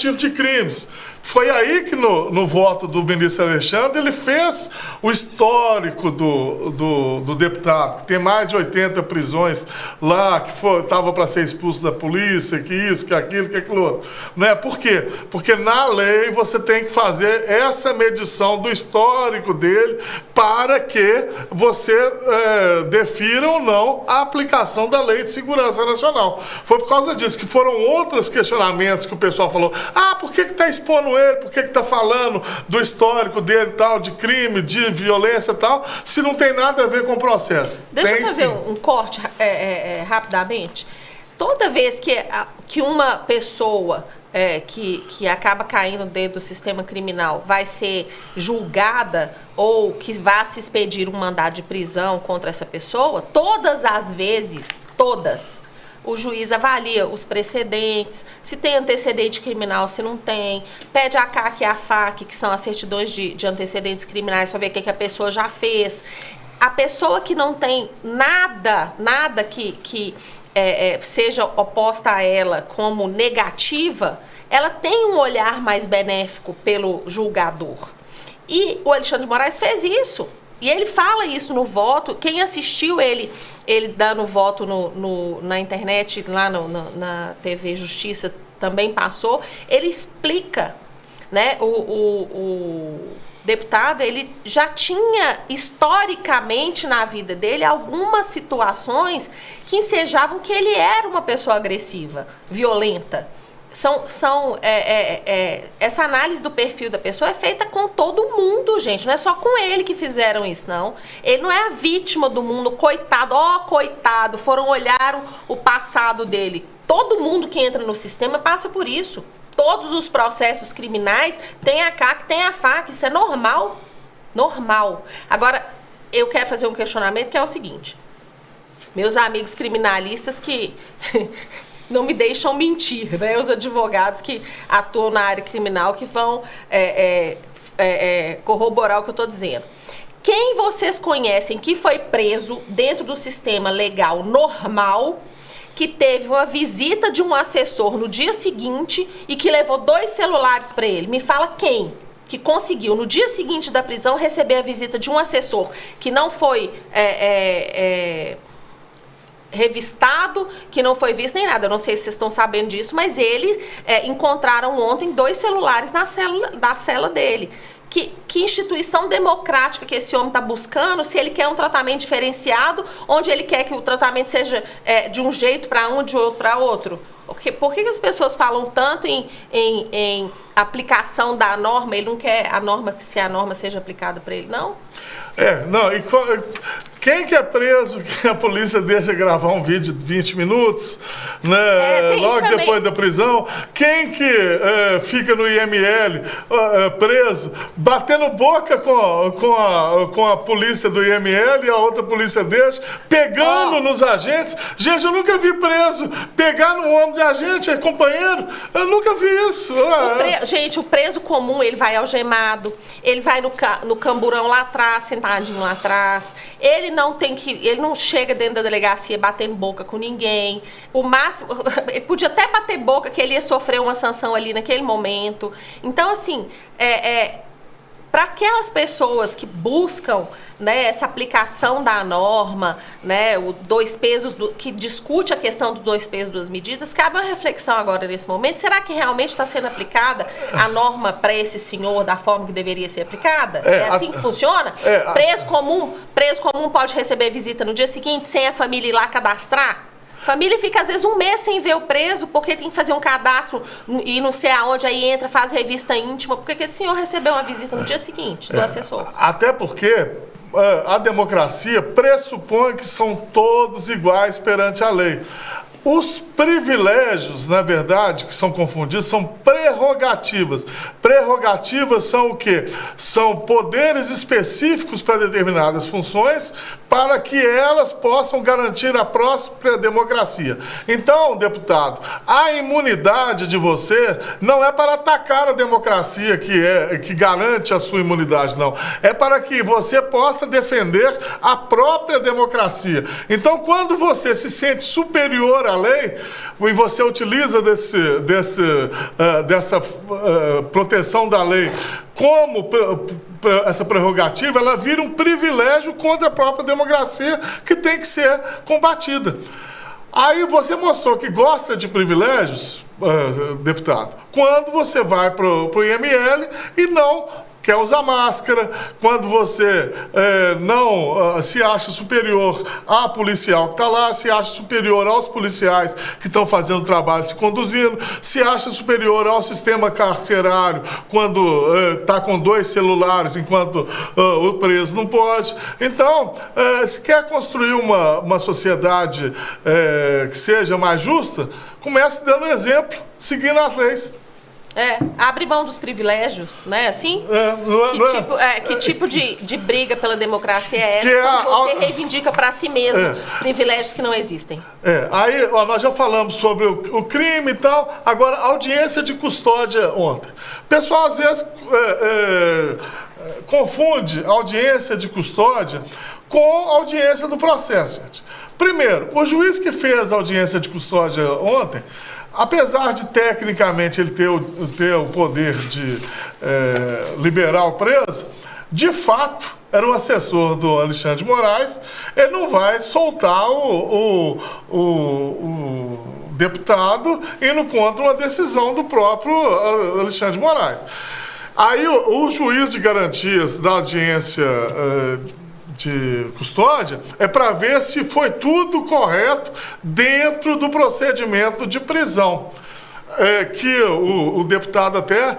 Speaker 1: tipos de crimes. Foi aí que no voto do ministro Alexandre ele fez o histórico do deputado, que tem mais de 80 prisões lá, que estava para ser expulso da polícia, que isso, que aquilo, que aquilo outro. Não é? Por quê? Porque na lei você tem que fazer essa medição do histórico dele para que você defira ou não a aplicação da Lei de Segurança Nacional. Foi por causa disso que foram outros questionamentos que o pessoal falou, por que está expondo ele, por que está falando do histórico dele, tal, de crime, de violência e tal, se não tem nada a ver com o processo.
Speaker 2: Deixa eu fazer um corte rapidamente. Toda vez que uma pessoa que acaba caindo dentro do sistema criminal vai ser julgada ou que vá se expedir um mandado de prisão contra essa pessoa, todas as vezes, o juiz avalia os precedentes, se tem antecedente criminal, se não tem, pede a CAC e a FAC, que são as certidões de antecedentes criminais, para ver o que a pessoa já fez. A pessoa que não tem nada que seja oposta a ela como negativa, ela tem um olhar mais benéfico pelo julgador. E o Alexandre de Moraes fez isso. E ele fala isso no voto. Quem assistiu ele dando voto na internet, lá na TV Justiça, também passou. Ele explica, né? O deputado, ele já tinha historicamente na vida dele algumas situações que ensejavam que ele era uma pessoa agressiva, violenta. Essa análise do perfil da pessoa é feita com todo mundo, gente. Não é só com ele que fizeram isso, não. Ele não é a vítima do mundo, coitado. Coitado, foram olhar o passado dele. Todo mundo que entra no sistema passa por isso. Todos os processos criminais tem a CAC, tem a FAC. Isso é normal. Normal. Agora, eu quero fazer um questionamento que é o seguinte. Meus amigos criminalistas que não me deixam mentir, né? Os advogados que atuam na área criminal que vão corroborar o que eu estou dizendo. Quem vocês conhecem que foi preso dentro do sistema legal normal, que teve uma visita de um assessor no dia seguinte e que levou 2 celulares para ele? Me fala quem que conseguiu, no dia seguinte da prisão, receber a visita de um assessor que não foi revistado, que não foi visto nem nada. Eu não sei se vocês estão sabendo disso, mas eles encontraram ontem 2 celulares da cela dele. Que instituição democrática que esse homem está buscando, se ele quer um tratamento diferenciado, onde ele quer que o tratamento seja de um jeito para um, de outro para outro? Por que as pessoas falam tanto em aplicação da norma? Ele não quer se a norma seja aplicada para ele, não?
Speaker 1: Não, e quem que é preso que a polícia deixa gravar um vídeo de 20 minutos, né, logo depois da prisão? Quem que fica no IML preso, batendo boca com a polícia do IML e a outra polícia deixa, pegando nos agentes? Gente, eu nunca vi preso pegar no ombro de agente, companheiro, eu nunca vi isso.
Speaker 2: Gente, o preso comum, ele vai algemado, ele vai no camburão lá atrás, sentadinho lá atrás, ele não chega dentro da delegacia batendo boca com ninguém. O máximo, ele podia até bater boca que ele ia sofrer uma sanção ali naquele momento. Então, assim, para aquelas pessoas que buscam, né, essa aplicação da norma, né, o 2 pesos, que discute a questão do 2 pesos, 2 medidas, cabe uma reflexão agora nesse momento. Será que realmente está sendo aplicada a norma para esse senhor da forma que deveria ser aplicada? É assim que funciona? Preso comum pode receber visita no dia seguinte sem a família ir lá cadastrar? Família fica, às vezes, um mês sem ver o preso, porque tem que fazer um cadastro e não sei aonde, aí entra, faz revista íntima, porque esse senhor recebeu uma visita no dia seguinte do assessor.
Speaker 1: Até porque a democracia pressupõe que são todos iguais perante a lei. Os privilégios, na verdade, que são confundidos, são prerrogativas. Prerrogativas são o quê? São poderes específicos para determinadas funções, para que elas possam garantir a própria democracia. Então, deputado, a imunidade de você não é para atacar a democracia que garante a sua imunidade, não. É para que você possa defender a própria democracia. Então, quando você se sente superior à lei e você utiliza dessa proteção da lei como essa prerrogativa, ela vira um privilégio contra a própria democracia que tem que ser combatida. Aí você mostrou que gosta de privilégios, deputado, quando você vai para o IML e não quer usar máscara, quando você não se acha superior à policial que está lá, se acha superior aos policiais que estão fazendo o trabalho, se conduzindo, se acha superior ao sistema carcerário quando está com 2 celulares, enquanto o preso não pode. Então, se quer construir uma sociedade que seja mais justa, comece dando exemplo, seguindo as leis.
Speaker 2: Abre mão dos privilégios, né? Assim? Que tipo de briga pela democracia é essa quando você reivindica para si mesmo privilégios que não existem?
Speaker 1: Aí nós já falamos sobre o crime e tal. Agora, audiência de custódia ontem. O pessoal, às vezes, confunde audiência de custódia com audiência do processo, gente. Primeiro, o juiz que fez a audiência de custódia ontem, apesar de tecnicamente ele ter o poder de liberar o preso, de fato, era um assessor do Alexandre de Moraes, ele não vai soltar o deputado indo contra uma decisão do próprio Alexandre de Moraes. Aí o juiz de garantias da audiência de custódia é para ver se foi tudo correto dentro do procedimento de prisão. Que o deputado até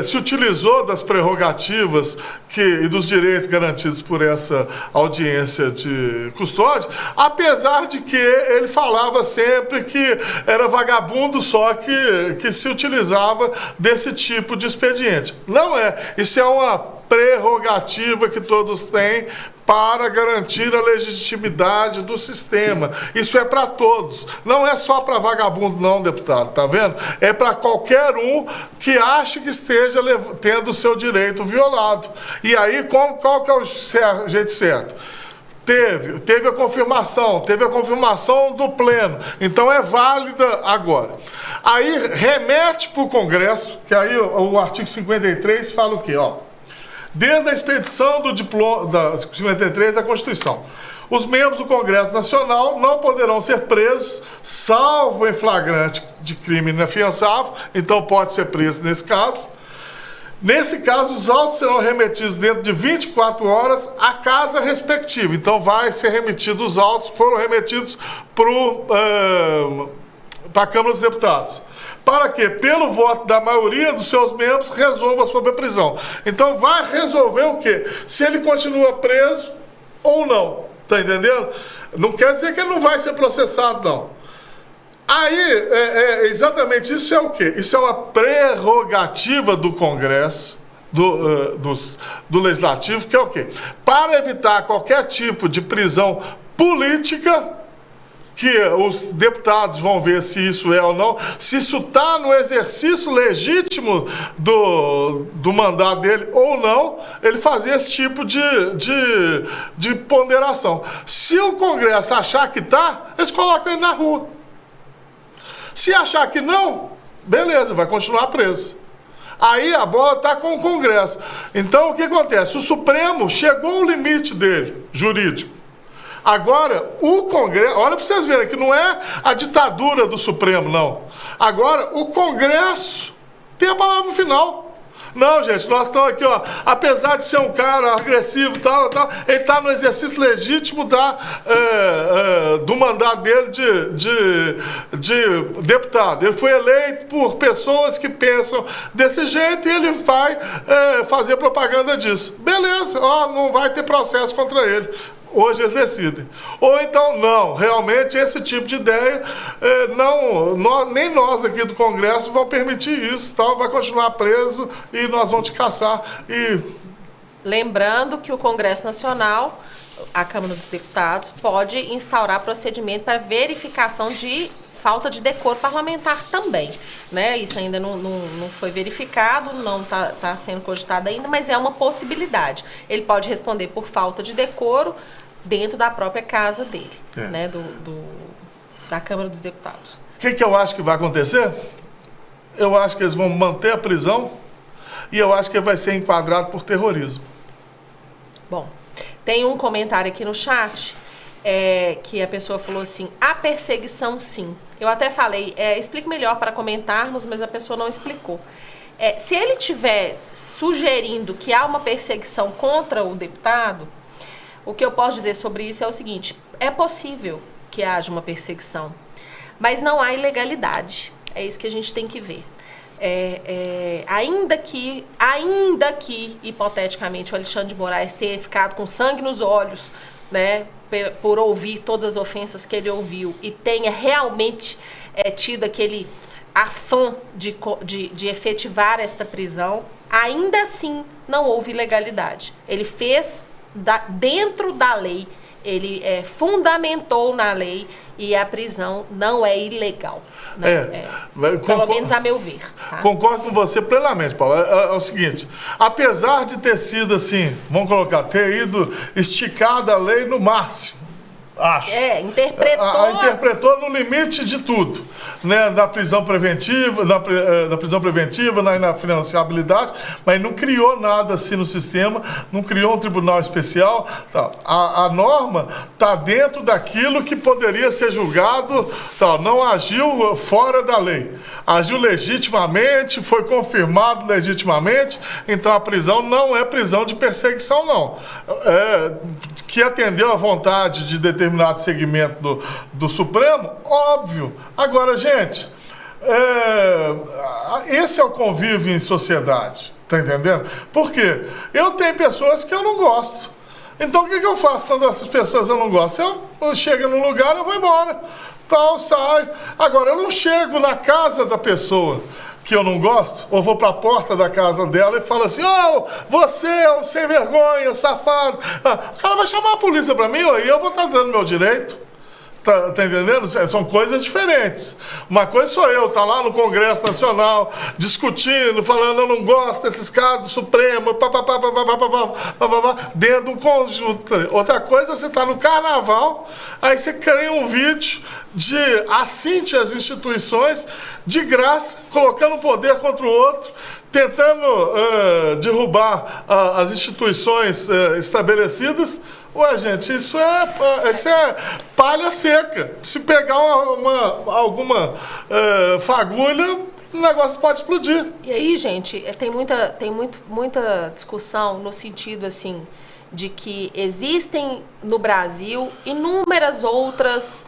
Speaker 1: se utilizou das prerrogativas e dos direitos garantidos por essa audiência de custódia, apesar de que ele falava sempre que era vagabundo só que se utilizava desse tipo de expediente. Não é. Isso é uma prerrogativa que todos têm para garantir a legitimidade do sistema. Isso é para todos. Não é só para vagabundo não, deputado, tá vendo? É para qualquer um que ache que esteja tendo o seu direito violado. E aí, qual que é o jeito certo? Teve a confirmação do pleno, então é válida agora. Aí remete para o Congresso, que aí o artigo 53 fala o quê? Ó, desde a expedição do diploma da 53 da Constituição, os membros do Congresso Nacional não poderão ser presos, salvo em flagrante de crime inafiançável, então pode ser preso nesse caso. Nesse caso, os autos serão remetidos dentro de 24 horas à casa respectiva. Então, vai ser remetido os autos que foram remetidos para a Câmara dos Deputados. Para que, pelo voto da maioria dos seus membros, resolva sobre a prisão. Então, vai resolver o quê? Se ele continua preso ou não. Tá entendendo? Não quer dizer que ele não vai ser processado, não. Aí, exatamente isso é o quê? Isso é uma prerrogativa do Congresso, do Legislativo, que é o quê? Para evitar qualquer tipo de prisão política, que os deputados vão ver se isso é ou não, se isso está no exercício legítimo do mandato dele ou não, ele fazer esse tipo de ponderação. Se o Congresso achar que está, eles colocam ele na rua. Se achar que não, beleza, vai continuar preso. Aí a bola está com o Congresso. Então, o que acontece? O Supremo chegou ao limite dele, jurídico. Agora, o Congresso... Olha para vocês verem que não é a ditadura do Supremo, não. Agora, o Congresso tem a palavra final. Não, gente, nós estamos aqui, ó, apesar de ser um cara agressivo e tal, ele está no exercício legítimo do mandato dele de deputado. Ele foi eleito por pessoas que pensam desse jeito e ele vai fazer propaganda disso. Beleza, ó, não vai ter processo contra ele. Hoje eles decidem. Ou então, não, realmente esse tipo de ideia, nem nós aqui do Congresso vamos permitir isso, então vai continuar preso e nós vamos te caçar.
Speaker 2: Lembrando que o Congresso Nacional, a Câmara dos Deputados, pode instaurar procedimento para verificação de falta de decoro parlamentar também, né? Isso ainda não foi verificado, não está sendo cogitado ainda, mas é uma possibilidade. Ele pode responder por falta de decoro dentro da própria casa dele, né? Da Câmara dos Deputados.
Speaker 1: O que eu acho que vai acontecer? Eu acho que eles vão manter a prisão e eu acho que ele vai ser enquadrado por terrorismo.
Speaker 2: Bom, tem um comentário aqui no chat que a pessoa falou assim, a perseguição sim. Eu até falei, explique melhor para comentarmos, mas a pessoa não explicou. Se ele estiver sugerindo que há uma perseguição contra o deputado, o que eu posso dizer sobre isso é o seguinte, é possível que haja uma perseguição, mas não há ilegalidade. É isso que a gente tem que ver. Ainda que, hipoteticamente, o Alexandre de Moraes tenha ficado com sangue nos olhos, né, por ouvir todas as ofensas que ele ouviu e tenha realmente tido aquele afã de efetivar esta prisão, ainda assim não houve ilegalidade. Ele fez dentro da lei, ele fundamentou na lei e a prisão não é ilegal. Pelo menos a meu ver. Tá?
Speaker 1: Concordo com você plenamente, Paulo. É o seguinte, apesar de ter sido assim, vamos colocar, ter ido esticada a lei no máximo, acho. Interpretou no limite de tudo, né? Da prisão preventiva, da prisão preventiva, na financiabilidade, mas não criou nada assim no sistema, não criou um tribunal especial. Tá. A norma está dentro daquilo que poderia ser julgado, tá. Não agiu fora da lei, agiu legitimamente, foi confirmado legitimamente, então a prisão não é prisão de perseguição, não. Que atendeu à vontade de determinado segmento do Supremo, óbvio. Agora, gente, esse é o convívio em sociedade, tá entendendo? Por quê? Eu tenho pessoas que eu não gosto. Então, o que eu faço quando essas pessoas eu não gosto? Eu chego num lugar, eu vou embora, tal, saio. Agora, eu não chego na casa da pessoa que eu não gosto, ou vou para a porta da casa dela e falo assim, ô, você é um sem vergonha, safado. O cara vai chamar a polícia para mim, e eu vou estar dando meu direito. Tá entendendo? São coisas diferentes. Uma coisa sou eu, tá lá no Congresso Nacional, discutindo, falando, eu não gosto desses caras do Supremo, dentro de um conjunto. Outra coisa, você tá no carnaval, aí você cria um vídeo de assinte às instituições, de graça, colocando um poder contra o outro, tentando derrubar as instituições estabelecidas. Ué, gente, isso é palha seca. Se pegar alguma fagulha, o negócio pode explodir.
Speaker 2: E aí, gente, tem muita discussão no sentido, assim, de que existem no Brasil inúmeras outras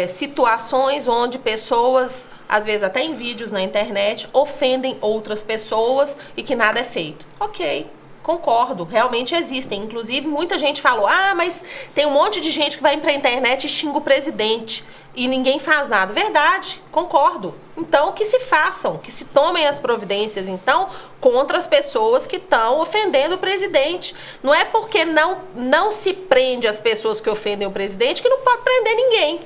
Speaker 2: situações onde pessoas, às vezes até em vídeos na internet, ofendem outras pessoas e que nada é feito. Ok. Concordo, realmente existem. Inclusive, muita gente falou, mas tem um monte de gente que vai pra internet e xinga o presidente e ninguém faz nada. Verdade, concordo. Então, que se façam, que se tomem as providências, então, contra as pessoas que estão ofendendo o presidente. Não é porque não se prende as pessoas que ofendem o presidente que não pode prender ninguém.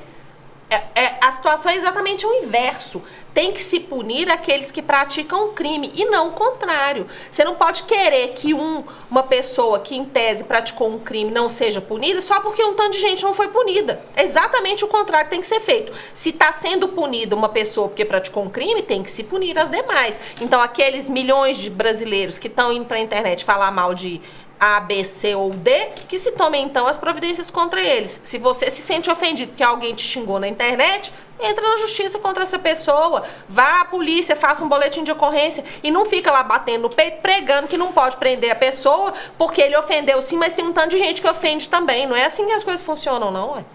Speaker 2: A situação é exatamente o inverso. Tem que se punir aqueles que praticam o crime e não o contrário. Você não pode querer que uma pessoa que em tese praticou um crime não seja punida só porque um tanto de gente não foi punida. É exatamente o contrário que tem que ser feito. Se está sendo punida uma pessoa porque praticou um crime, tem que se punir as demais. Então aqueles milhões de brasileiros que estão indo para a internet falar mal de A, B, C ou D, que se tomem então as providências contra eles. Se você se sente ofendido porque alguém te xingou na internet, entra na justiça contra essa pessoa, vá à polícia, faça um boletim de ocorrência e não fica lá batendo no peito, pregando que não pode prender a pessoa porque ele ofendeu sim, mas tem um tanto de gente que ofende também. Não é assim que as coisas funcionam, não, ué.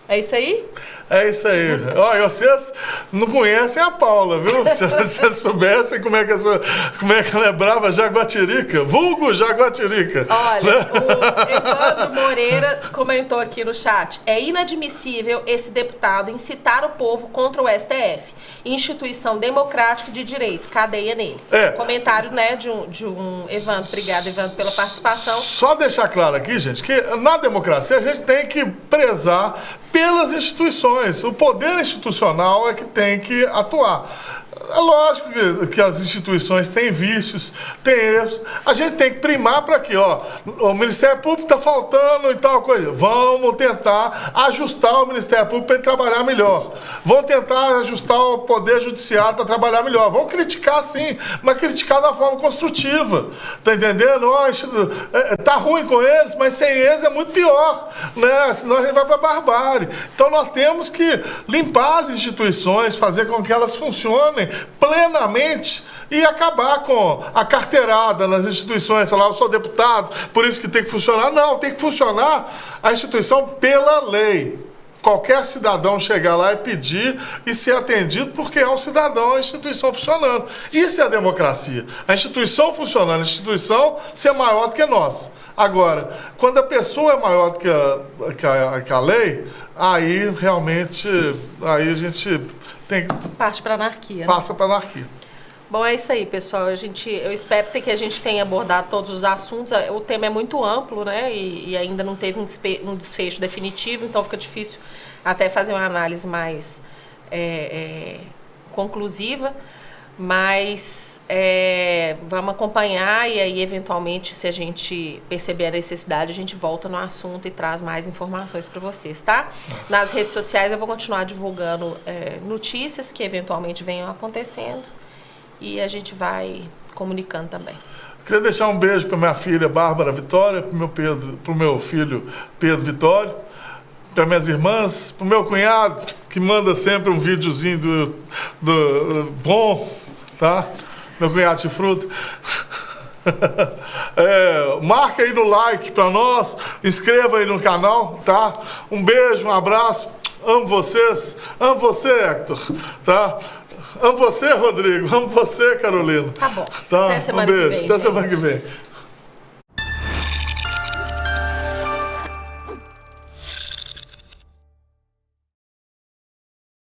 Speaker 2: É isso aí?
Speaker 1: É isso aí. Olha, vocês não conhecem a Paula, viu? Se vocês soubessem como é que ela é brava, Jaguatirica, vulgo Jaguatirica.
Speaker 2: Olha, o Evandro Moreira comentou aqui no chat, é inadmissível esse deputado incitar o povo contra o STF, instituição democrática de direito, cadeia nele. Comentário, né, de um Evandro. Obrigado, Evandro, pela participação.
Speaker 1: Só deixar claro aqui, gente, que na democracia a gente tem que prezar pelas instituições. O poder institucional é que tem que atuar. É lógico que as instituições têm vícios, têm erros. A gente tem que primar para quê? O Ministério Público está faltando e tal coisa. Vamos tentar ajustar o Ministério Público para ele trabalhar melhor. Vamos tentar ajustar o Poder Judiciário para trabalhar melhor. Vamos criticar sim, mas criticar da forma construtiva. Tá entendendo? Tá ruim com eles, mas sem eles é muito pior, né? Senão a gente vai para a barbárie. Então nós temos que limpar as instituições, fazer com que elas funcionem plenamente e acabar com a carteirada nas instituições. Falar, eu sou deputado, por isso que tem que funcionar. Não, tem que funcionar a instituição pela lei. Qualquer cidadão chegar lá e pedir e ser atendido porque é um cidadão, a instituição funcionando. Isso é a democracia. A instituição funcionando, a instituição ser maior do que nós. Agora, quando a pessoa é maior do que a lei, aí realmente aí a gente tem que...
Speaker 2: Parte para anarquia.
Speaker 1: Passa para anarquia.
Speaker 2: Bom, é isso aí, pessoal. Eu espero que a gente tenha abordado todos os assuntos. O tema é muito amplo, né? E ainda não teve um desfecho definitivo, então fica difícil até fazer uma análise mais conclusiva. Mas vamos acompanhar e aí, eventualmente, se a gente perceber a necessidade, a gente volta no assunto e traz mais informações para vocês, tá? Nas redes sociais eu vou continuar divulgando notícias que eventualmente venham acontecendo. E a gente vai comunicando também.
Speaker 1: Queria deixar um beijo para minha filha Bárbara Vitória, para o meu filho Pedro Vitório, para minhas irmãs, para o meu cunhado, que manda sempre um videozinho do bom, tá? Meu cunhado de fruta. Marca aí no like para nós, inscreva aí no canal, tá? Um beijo, um abraço, amo vocês, amo você, Hector, tá? Amo você, Rodrigo. Amo você, Carolina.
Speaker 2: Tá bom.
Speaker 1: Tá?
Speaker 2: Até semana que vem.
Speaker 1: Até semana que vem.